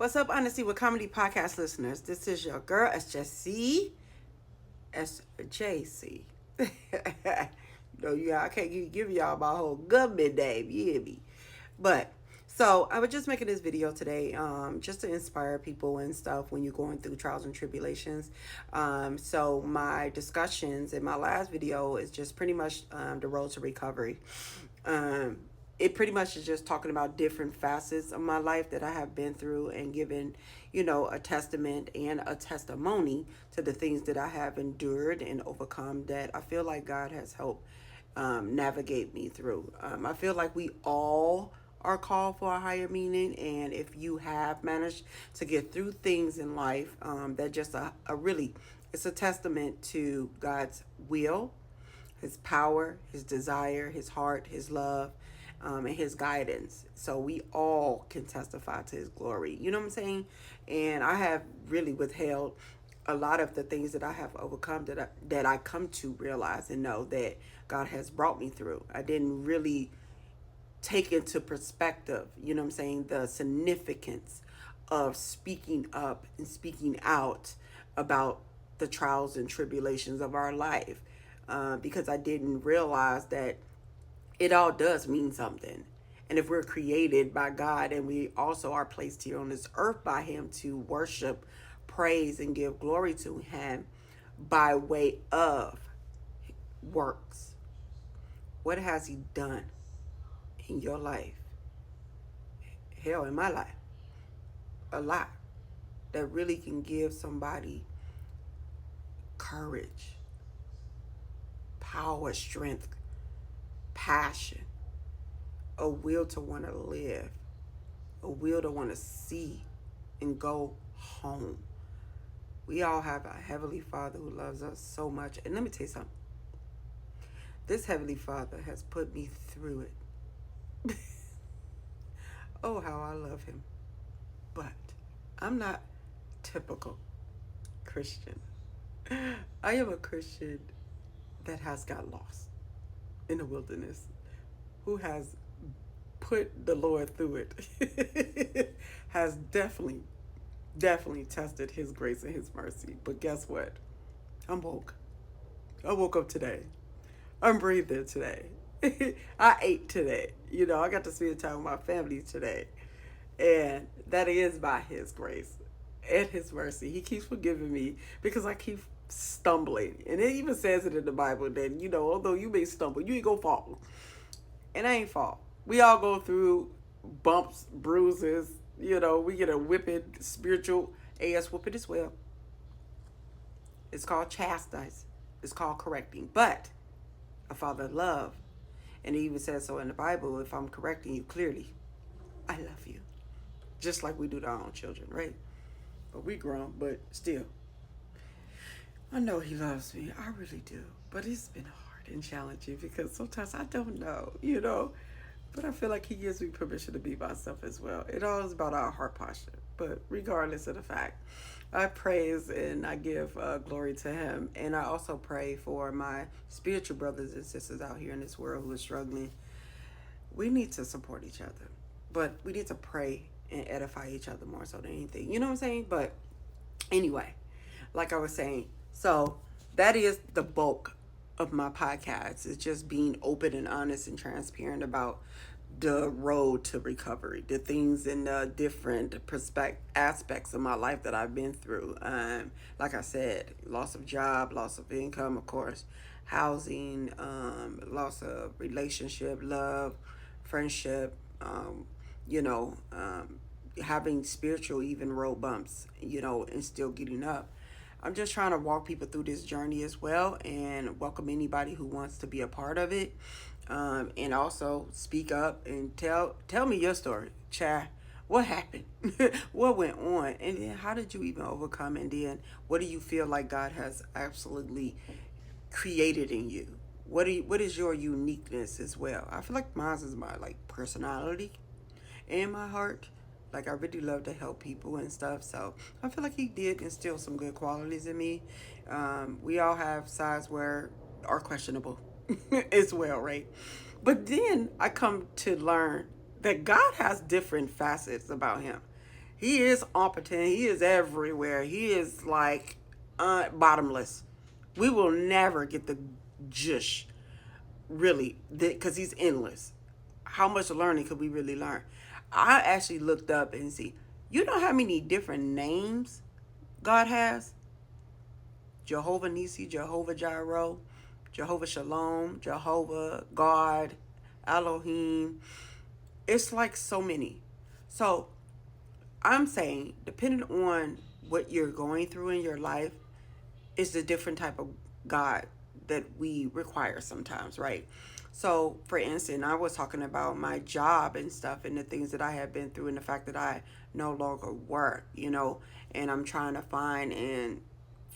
What's up, Honesty with Comedy podcast listeners? This is your girl, SJC. SJC. I can't give y'all my whole government name, you hear me? But, so I was just making this video today just to inspire people and stuff when you're going through trials and tribulations. So my discussions in my last video is just pretty much the road to recovery. It pretty much is just talking about different facets of my life that I have been through and given, a testament and a testimony to the things that I have endured and overcome that I feel like God has helped navigate me through. I feel like we all are called for a higher meaning, and if you have managed to get through things in life, that just a really, it's a testament to God's will, his power, his desire, his heart, his love, and his guidance. So we all can testify to his glory. You know what I'm saying? And I have really withheld a lot of the things that I have overcome that I come to realize and know that God has brought me through. I didn't really take into perspective, you know what I'm saying, the significance of speaking up and speaking out about the trials and tribulations of our life, because I didn't realize that it all does mean something. And if we're created by God and we also are placed here on this earth by him to worship, praise, and give glory to him by way of works, what has he done in your life? Hell, in my life, a lot that really can give somebody courage, power, strength, passion, a will to want to live, a will to want to see and go home. We all have a Heavenly Father who loves us so much. And let me tell you something. This Heavenly Father has put me through it. Oh, how I love him. But I'm not typical Christian. I am a Christian that has got lost in the wilderness, who has put the Lord through it, has definitely tested his grace and his mercy. But guess what? I'm woke. I woke up today. I'm breathing today. I ate today. I got to spend time with my family today. And that is by his grace and his mercy. He keeps forgiving me because I keep stumbling. And it even says it in the Bible that, although you may stumble, you ain't gonna fall. And I ain't fall. We all go through bumps, bruises. We get a whipping, spiritual ass whooping as well. It's called chastise. It's called correcting. But a father of love. And it even says so in the Bible, if I'm correcting you clearly, I love you. Just like we do to our own children, right? But we grown, but still. I know he loves me. I really do. But it's been hard and challenging because sometimes I don't know. But I feel like he gives me permission to be myself as well. It all is about our heart posture. But regardless of the fact, I praise and I give glory to him. And I also pray for my spiritual brothers and sisters out here in this world who are struggling. We need to support each other. But we need to pray and edify each other more so than anything. You know what I'm saying? But anyway, like I was saying, so that is the bulk of my podcast. It's just being open and honest and transparent about the road to recovery, the things and the different aspects of my life that I've been through. Like I said, loss of job, loss of income, of course, housing, loss of relationship, love, friendship, having spiritual even road bumps, and still getting up. I'm just trying to walk people through this journey as well and welcome anybody who wants to be a part of it. And also speak up and tell me your story. Chat, what happened? What went on? And then how did you even overcome? And then what do you feel like God has absolutely created in you? What is your uniqueness as well? I feel like mine is my personality and my heart. Like, I really love to help people and stuff. So I feel like he did instill some good qualities in me. We all have sides where are questionable as well, right? But then I come to learn that God has different facets about him. He is omnipotent. He is everywhere. He is like bottomless. We will never get the jush, really, because he's endless. How much learning could we really learn? I actually looked up and see. You know how many different names God has? Jehovah Nisi, Jehovah Jireh, Jehovah Shalom, Jehovah God, Elohim. It's like so many. So I'm saying, depending on what you're going through in your life, is the different type of God that we require sometimes, right? So, for instance, I was talking about my job and stuff and the things that I have been through and the fact that I no longer work, and I'm trying to find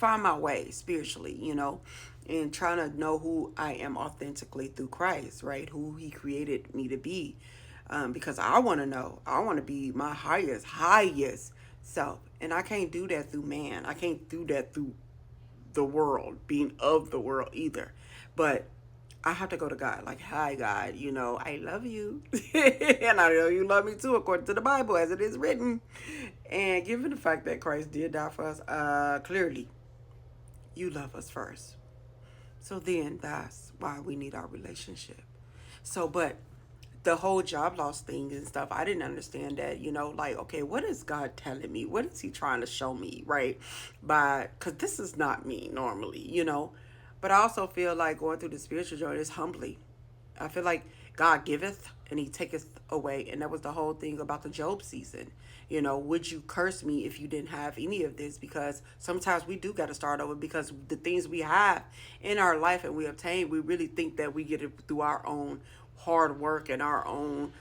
my way spiritually, and trying to know who I am authentically through Christ, right? Who He created me to be. Because I want to know, I want to be my highest self. And I can't do that through man. I can't do that through the world, being of the world either. But I have to go to God, like, hi, God, I love you. And I know you love me too, according to the Bible, as it is written. And given the fact that Christ did die for us, clearly, you love us first. So then that's why we need our relationship. So, but the whole job loss thing and stuff, I didn't understand that, like, okay, what is God telling me? What is He trying to show me, right? Because this is not me normally. But I also feel like going through the spiritual journey is humbly. I feel like God giveth and He taketh away. And that was the whole thing about the Job season. Would you curse me if you didn't have any of this? Because sometimes we do got to start over, because the things we have in our life and we obtain, we really think that we get it through our own hard work and our own,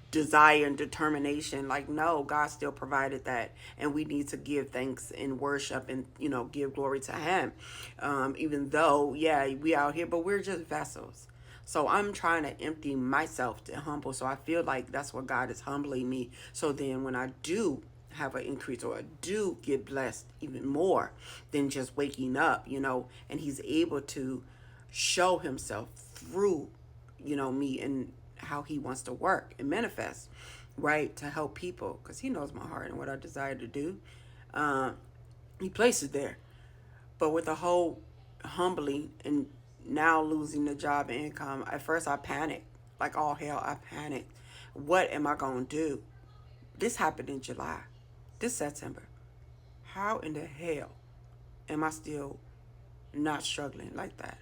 desire and determination. Like, no, God still provided that, and we need to give thanks and worship and give glory to Him. Even though, yeah, we out here, but we're just vessels. So I'm trying to empty myself to humble. So I feel like that's what God is humbling me. So then when I do have an increase, or I do get blessed even more than just waking up, and He's able to show Himself through, me, and how He wants to work and manifest, right, to help people, because He knows my heart and what I desire to do. He places there. But with the whole humbling and now losing the job and income, at first I panicked. Like all hell, I panicked. What am I going to do? This happened in July. This September. How in the hell am I still not struggling like that?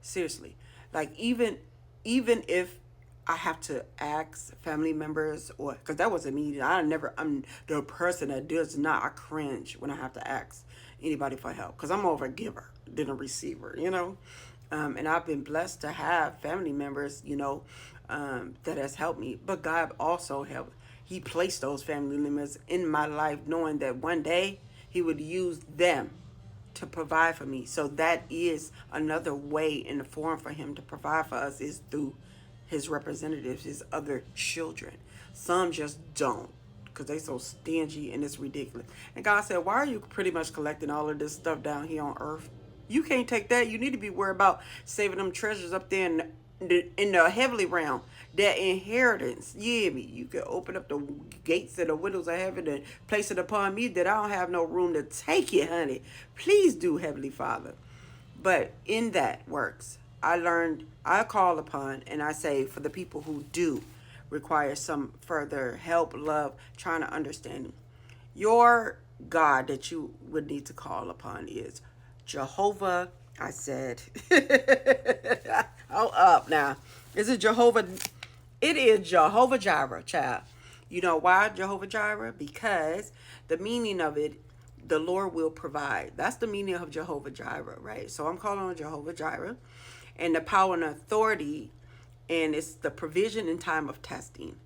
Seriously. Like, even if I have to ask family members, or because that wasn't me. I'm the person that does not. I cringe when I have to ask anybody for help, because I'm more of a giver than a receiver. And I've been blessed to have family members, that has helped me. But God also helped. He placed those family members in my life, knowing that one day He would use them to provide for me. So that is another way in the form for Him to provide for us, is through His representatives, His other children. Some just don't, because they so stingy and it's ridiculous. And God said, why are you pretty much collecting all of this stuff down here on earth? You can't take that. You need to be worried about saving them treasures up there in the heavenly realm. That inheritance. Yeah, me. You can open up the gates and the windows of heaven and place it upon me, that I don't have no room to take it, honey. Please do, Heavenly Father. But in that works, I call upon, and I say, for the people who do require some further help, love, trying to understand, your God that you would need to call upon is Jehovah. I said, hold up now. Is it Jehovah? It is Jehovah Jireh, child. You know why Jehovah Jireh? Because the meaning of it, the Lord will provide. That's the meaning of Jehovah Jireh, right? So I'm calling on Jehovah Jireh, and the power and authority, and it's the provision in time of testing,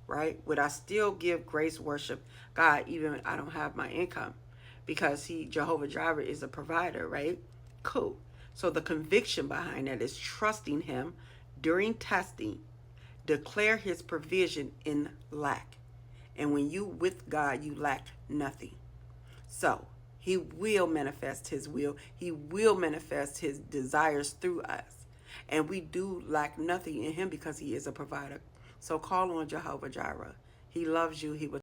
right? Would I still give grace, worship God, even when I don't have my income? Because Jehovah Jireh is a provider, right? Cool. So the conviction behind that is trusting Him during testing. Declare His provision in lack. And when you with God, you lack nothing. So He will manifest His will. He will manifest His desires through us. And we do lack nothing in Him, because He is a provider. So call on Jehovah Jireh. He loves you. He will